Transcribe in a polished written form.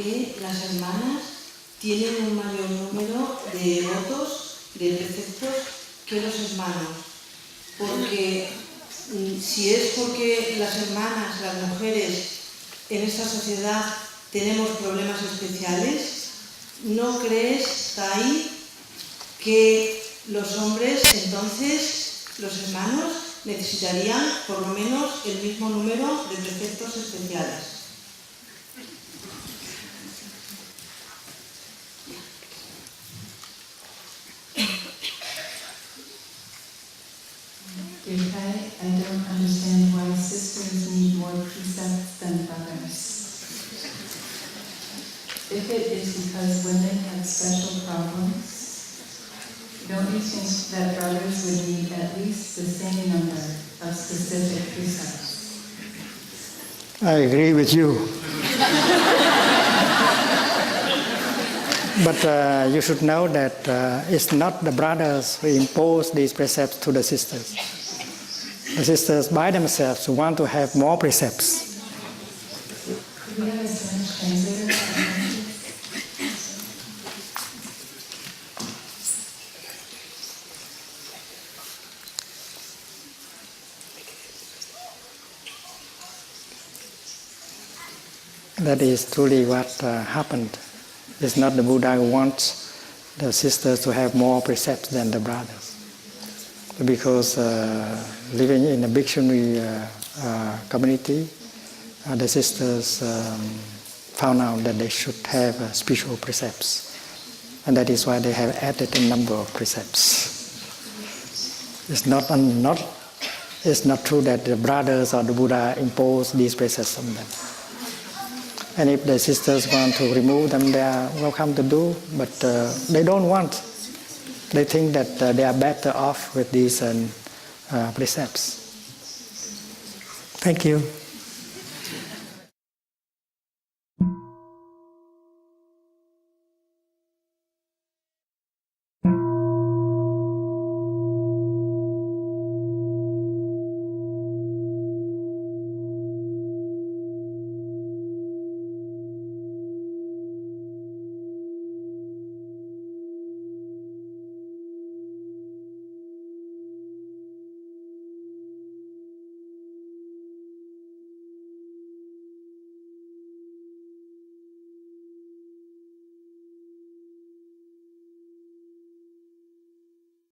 qué las hermanas tienen un mayor número de votos, de preceptos, que los hermanos. Porque si es porque las hermanas, las mujeres, en esta sociedad tenemos problemas especiales, ¿no crees, Tai, que los hombres, entonces, los hermanos, necesitarían por lo menos el mismo número de preceptos especiales? I don't understand why sisters need more precepts than brothers. If it is because women have special problems, don't you think that brothers would need at least the same number of specific precepts? I agree with you. But you should know that it's not the brothers who impose these precepts to the sisters. The sisters by themselves want to have more precepts. Do we have a Spanish translator? That is truly what happened. It's not the Buddha who wants the sisters to have more precepts than the brothers. Because living in a bhikshuni community, the sisters found out that they should have spiritual precepts. And that is why they have added a number of precepts. It's not true that the brothers or the Buddha impose these precepts on them. And if the sisters want to remove them, they are welcome to do, but they don't want. They think that they are better off with these precepts. Thank you.